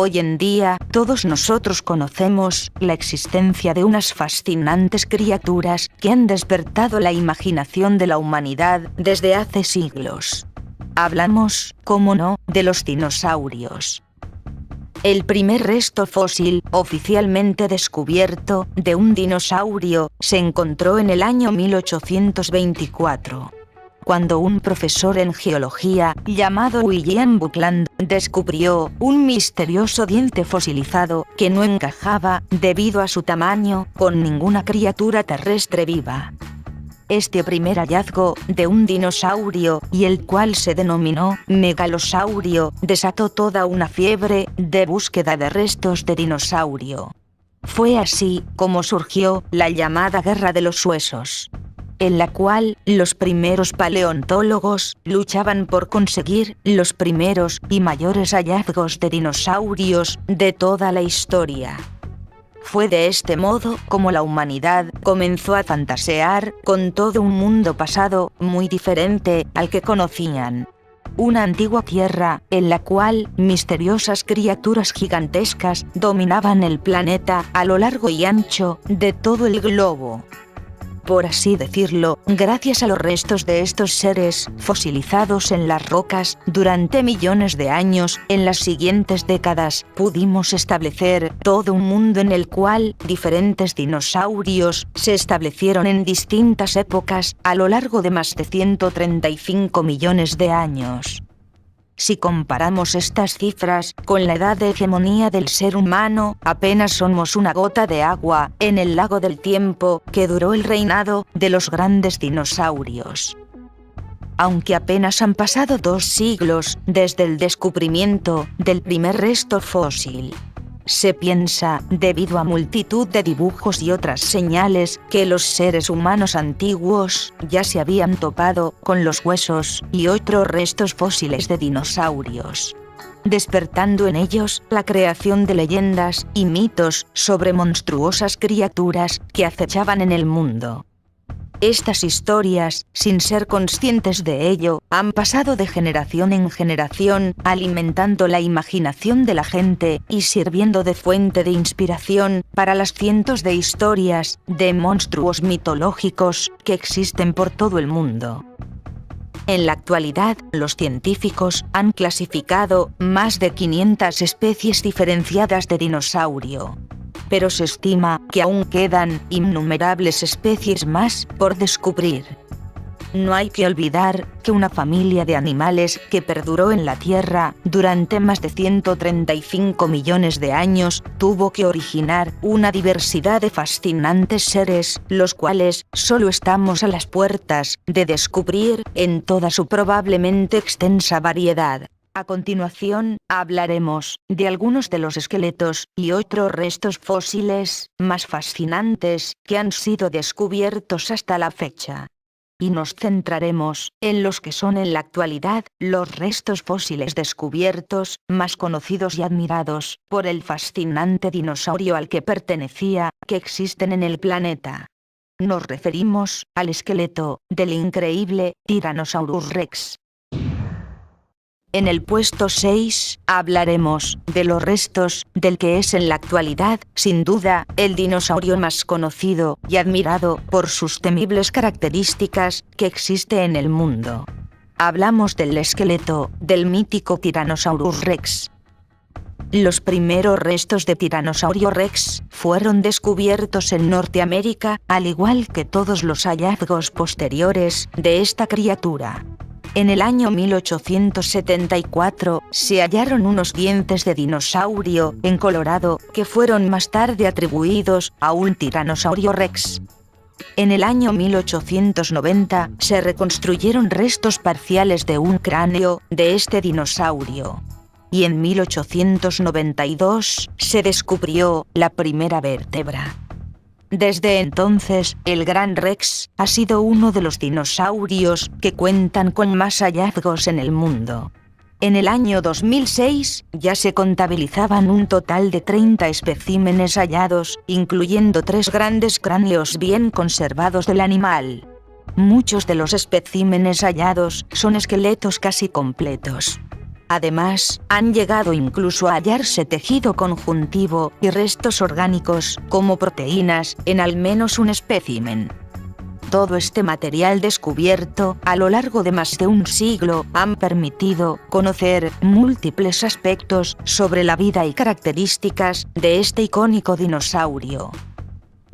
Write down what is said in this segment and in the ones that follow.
Hoy en día, todos nosotros conocemos la existencia de unas fascinantes criaturas que han despertado la imaginación de la humanidad desde hace siglos. Hablamos, cómo no, de los dinosaurios. El primer resto fósil oficialmente descubierto de un dinosaurio se encontró en el año 1824. Cuando un profesor en geología llamado William Buckland descubrió un misterioso diente fosilizado que no encajaba, debido a su tamaño, con ninguna criatura terrestre viva. Este primer hallazgo de un dinosaurio, y el cual se denominó megalosaurio, desató toda una fiebre de búsqueda de restos de dinosaurio. Fue así como surgió la llamada Guerra de los Huesos, en la cual los primeros paleontólogos luchaban por conseguir los primeros y mayores hallazgos de dinosaurios de toda la historia. Fue de este modo como la humanidad comenzó a fantasear con todo un mundo pasado muy diferente al que conocían. Una antigua tierra en la cual misteriosas criaturas gigantescas dominaban el planeta a lo largo y ancho de todo el globo. Por así decirlo, gracias a los restos de estos seres fosilizados en las rocas durante millones de años, en las siguientes décadas pudimos establecer todo un mundo en el cual diferentes dinosaurios se establecieron en distintas épocas a lo largo de más de 135 millones de años. Si comparamos estas cifras con la edad de hegemonía del ser humano, apenas somos una gota de agua en el lago del tiempo que duró el reinado de los grandes dinosaurios. Aunque apenas han pasado 2 siglos desde el descubrimiento del primer resto fósil, se piensa, debido a multitud de dibujos y otras señales, que los seres humanos antiguos ya se habían topado con los huesos y otros restos fósiles de dinosaurios, despertando en ellos la creación de leyendas y mitos sobre monstruosas criaturas que acechaban en el mundo. Estas historias, sin ser conscientes de ello, han pasado de generación en generación, alimentando la imaginación de la gente y sirviendo de fuente de inspiración para las cientos de historias de monstruos mitológicos que existen por todo el mundo. En la actualidad, los científicos han clasificado más de 500 especies diferenciadas de dinosaurio, pero se estima que aún quedan innumerables especies más por descubrir. No hay que olvidar que una familia de animales que perduró en la Tierra durante más de 135 millones de años tuvo que originar una diversidad de fascinantes seres, los cuales solo estamos a las puertas de descubrir en toda su probablemente extensa variedad. A continuación, hablaremos de algunos de los esqueletos y otros restos fósiles más fascinantes que han sido descubiertos hasta la fecha. Y nos centraremos en los que son en la actualidad los restos fósiles descubiertos más conocidos y admirados por el fascinante dinosaurio al que pertenecía, que existen en el planeta. Nos referimos al esqueleto del increíble Tyrannosaurus Rex. En el puesto 6, hablaremos de los restos del que es en la actualidad, sin duda, el dinosaurio más conocido y admirado por sus temibles características que existe en el mundo. Hablamos del esqueleto del mítico Tyrannosaurus Rex. Los primeros restos de Tyrannosaurio Rex fueron descubiertos en Norteamérica, al igual que todos los hallazgos posteriores de esta criatura. En el año 1874 se hallaron unos dientes de dinosaurio en Colorado que fueron más tarde atribuidos a un Tyrannosaurio Rex. En el año 1890 se reconstruyeron restos parciales de un cráneo de este dinosaurio. Y en 1892 se descubrió la primera vértebra. Desde entonces, el Gran Rex ha sido uno de los dinosaurios que cuentan con más hallazgos en el mundo. En el año 2006 ya se contabilizaban un total de 30 especímenes hallados, incluyendo 3 grandes cráneos bien conservados del animal. Muchos de los especímenes hallados son esqueletos casi completos. Además, han llegado incluso a hallarse tejido conjuntivo y restos orgánicos, como proteínas, en al menos un espécimen. Todo este material descubierto a lo largo de más de un siglo han permitido conocer múltiples aspectos sobre la vida y características de este icónico dinosaurio.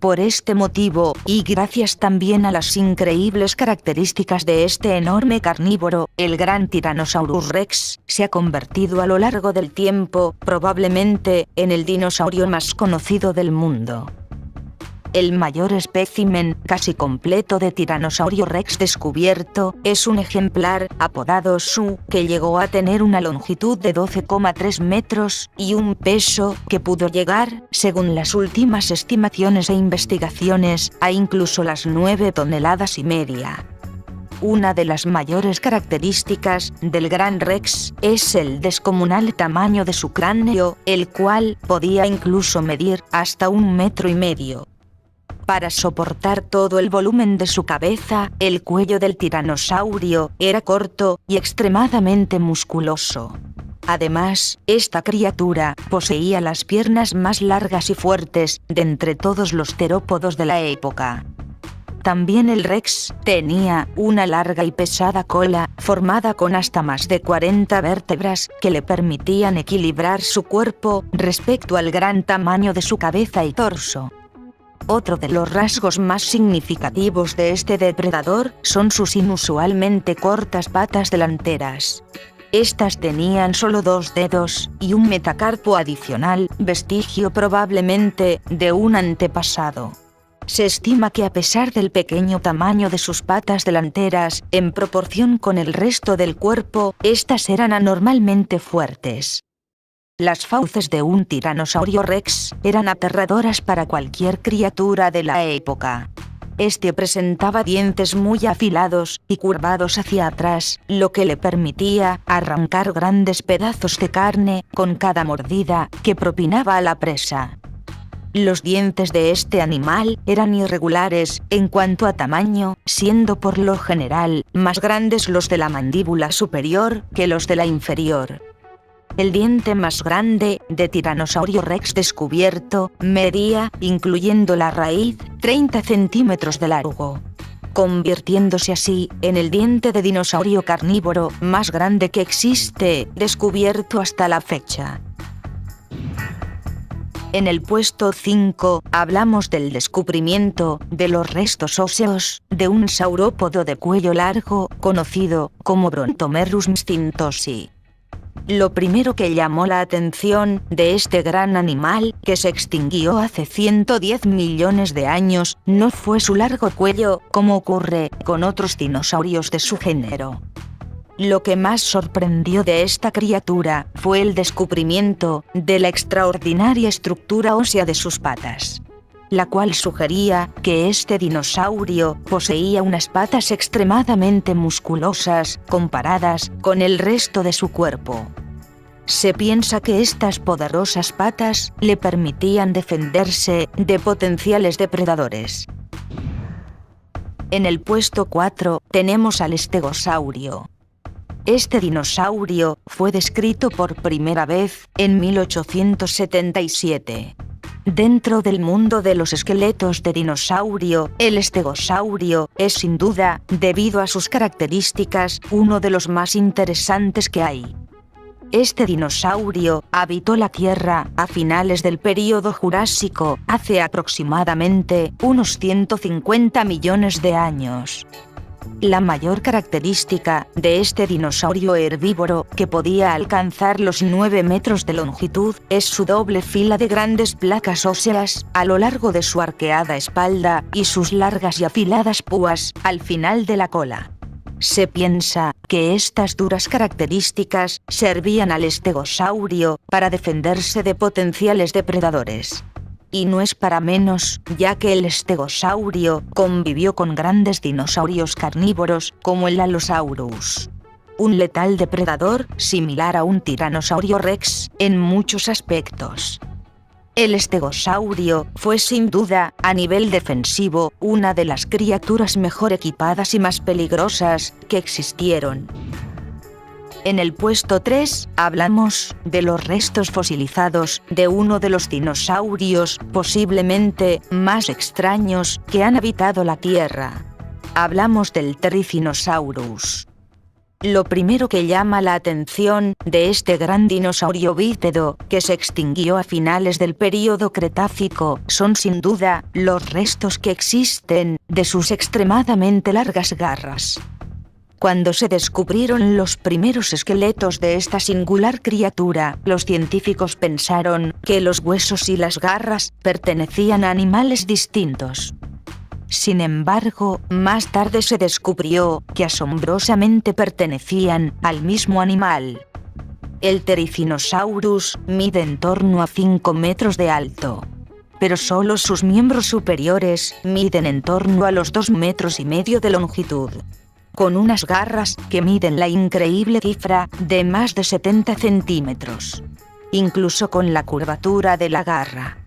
Por este motivo, y gracias también a las increíbles características de este enorme carnívoro, el gran Tyrannosaurus Rex se ha convertido a lo largo del tiempo, probablemente, en el dinosaurio más conocido del mundo. El mayor espécimen casi completo de Tiranosaurio Rex descubierto es un ejemplar apodado Su, que llegó a tener una longitud de 12,3 metros y un peso que pudo llegar, según las últimas estimaciones e investigaciones, a incluso las 9,5 toneladas. Una de las mayores características del Gran Rex es el descomunal tamaño de su cráneo, el cual podía incluso medir hasta 1,5 metros. Para soportar todo el volumen de su cabeza, el cuello del tiranosaurio era corto y extremadamente musculoso. Además, esta criatura poseía las piernas más largas y fuertes de entre todos los terópodos de la época. También el Rex tenía una larga y pesada cola, formada con hasta más de 40 vértebras, que le permitían equilibrar su cuerpo respecto al gran tamaño de su cabeza y torso. Otro de los rasgos más significativos de este depredador son sus inusualmente cortas patas delanteras. Estas tenían solo 2 dedos y un metacarpo adicional, vestigio probablemente de un antepasado. Se estima que a pesar del pequeño tamaño de sus patas delanteras, en proporción con el resto del cuerpo, estas eran anormalmente fuertes. Las fauces de un tiranosaurio rex eran aterradoras para cualquier criatura de la época. Este presentaba dientes muy afilados y curvados hacia atrás, lo que le permitía arrancar grandes pedazos de carne con cada mordida que propinaba a la presa. Los dientes de este animal eran irregulares en cuanto a tamaño, siendo por lo general más grandes los de la mandíbula superior que los de la inferior. El diente más grande de Tiranosaurio Rex descubierto medía, incluyendo la raíz, 30 centímetros de largo, convirtiéndose así en el diente de dinosaurio carnívoro más grande que existe descubierto hasta la fecha. En el puesto 5 hablamos del descubrimiento de los restos óseos de un saurópodo de cuello largo conocido como Brontomerus mstintosi. Lo primero que llamó la atención de este gran animal, que se extinguió hace 110 millones de años, no fue su largo cuello, como ocurre con otros dinosaurios de su género. Lo que más sorprendió de esta criatura fue el descubrimiento de la extraordinaria estructura ósea de sus patas, la cual sugería que este dinosaurio poseía unas patas extremadamente musculosas comparadas con el resto de su cuerpo. Se piensa que estas poderosas patas le permitían defenderse de potenciales depredadores. En el puesto 4 tenemos al estegosaurio. Este dinosaurio fue descrito por primera vez en 1877. Dentro del mundo de los esqueletos de dinosaurio, el estegosaurio es sin duda, debido a sus características, uno de los más interesantes que hay. Este dinosaurio habitó la Tierra a finales del período Jurásico, hace aproximadamente unos 150 millones de años. La mayor característica de este dinosaurio herbívoro, que podía alcanzar los 9 metros de longitud, es su doble fila de grandes placas óseas a lo largo de su arqueada espalda y sus largas y afiladas púas al final de la cola. Se piensa que estas duras características servían al estegosaurio para defenderse de potenciales depredadores. Y no es para menos, ya que el estegosaurio convivió con grandes dinosaurios carnívoros como el Allosaurus, un letal depredador similar a un tiranosaurio rex en muchos aspectos. El estegosaurio fue sin duda, a nivel defensivo, una de las criaturas mejor equipadas y más peligrosas que existieron. En el puesto 3, hablamos de los restos fosilizados de uno de los dinosaurios posiblemente más extraños que han habitado la Tierra. Hablamos del Triceratops. Lo primero que llama la atención de este gran dinosaurio bípedo que se extinguió a finales del período Cretácico son sin duda los restos que existen de sus extremadamente largas garras. Cuando se descubrieron los primeros esqueletos de esta singular criatura, los científicos pensaron que los huesos y las garras pertenecían a animales distintos. Sin embargo, más tarde se descubrió que asombrosamente pertenecían al mismo animal. El Triceratops mide en torno a 5 metros de alto, pero solo sus miembros superiores miden en torno a los 2,5 metros de longitud, con unas garras que miden la increíble cifra de más de 70 centímetros, incluso con la curvatura de la garra.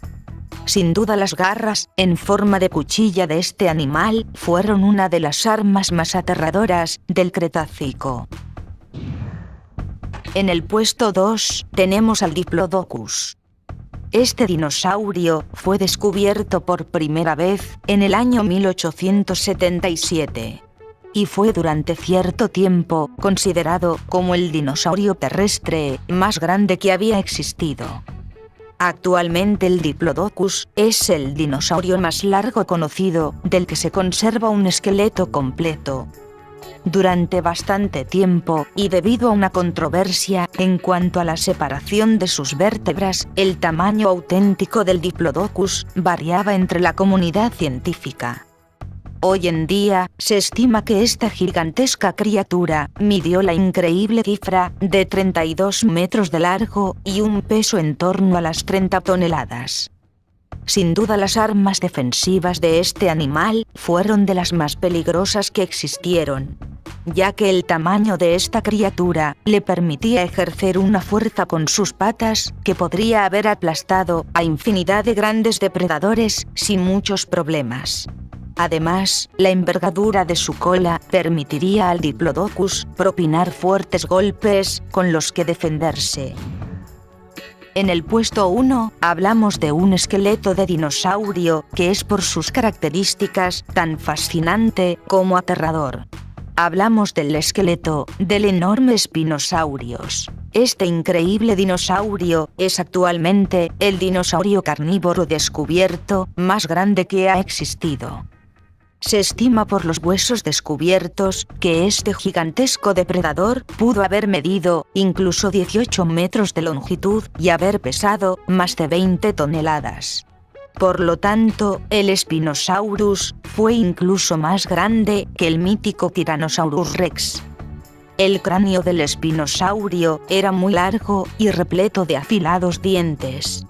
Sin duda las garras en forma de cuchilla de este animal fueron una de las armas más aterradoras del Cretácico. En el puesto 2 tenemos al Diplodocus. Este dinosaurio fue descubierto por primera vez en el año 1877. Y fue durante cierto tiempo considerado como el dinosaurio terrestre más grande que había existido. Actualmente el Diplodocus es el dinosaurio más largo conocido del que se conserva un esqueleto completo. Durante bastante tiempo, y debido a una controversia en cuanto a la separación de sus vértebras, el tamaño auténtico del Diplodocus variaba entre la comunidad científica. Hoy en día, se estima que esta gigantesca criatura midió la increíble cifra de 32 metros de largo y un peso en torno a las 30 toneladas. Sin duda las armas defensivas de este animal fueron de las más peligrosas que existieron, ya que el tamaño de esta criatura le permitía ejercer una fuerza con sus patas que podría haber aplastado a infinidad de grandes depredadores sin muchos problemas. Además, la envergadura de su cola permitiría al Diplodocus propinar fuertes golpes con los que defenderse. En el puesto 1, hablamos de un esqueleto de dinosaurio que es por sus características tan fascinante como aterrador. Hablamos del esqueleto del enorme Spinosaurus. Este increíble dinosaurio es actualmente el dinosaurio carnívoro descubierto más grande que ha existido. Se estima por los huesos descubiertos que este gigantesco depredador pudo haber medido incluso 18 metros de longitud y haber pesado más de 20 toneladas. Por lo tanto, el Spinosaurus fue incluso más grande que el mítico Tyrannosaurus Rex. El cráneo del espinosaurio era muy largo y repleto de afilados dientes.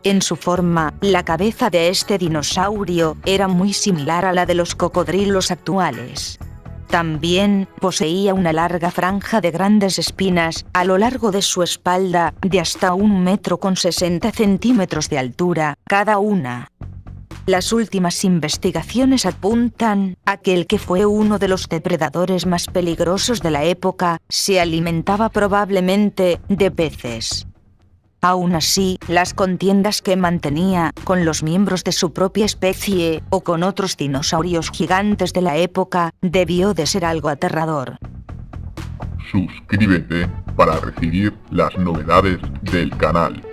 En su forma, la cabeza de este dinosaurio era muy similar a la de los cocodrilos actuales. También poseía una larga franja de grandes espinas a lo largo de su espalda de hasta 1,60 m de altura cada una. Las últimas investigaciones apuntan a que el que fue uno de los depredadores más peligrosos de la época se alimentaba probablemente de peces. Aún así, las contiendas que mantenía con los miembros de su propia especie o con otros dinosaurios gigantes de la época debió de ser algo aterrador. Suscríbete para recibir las novedades del canal.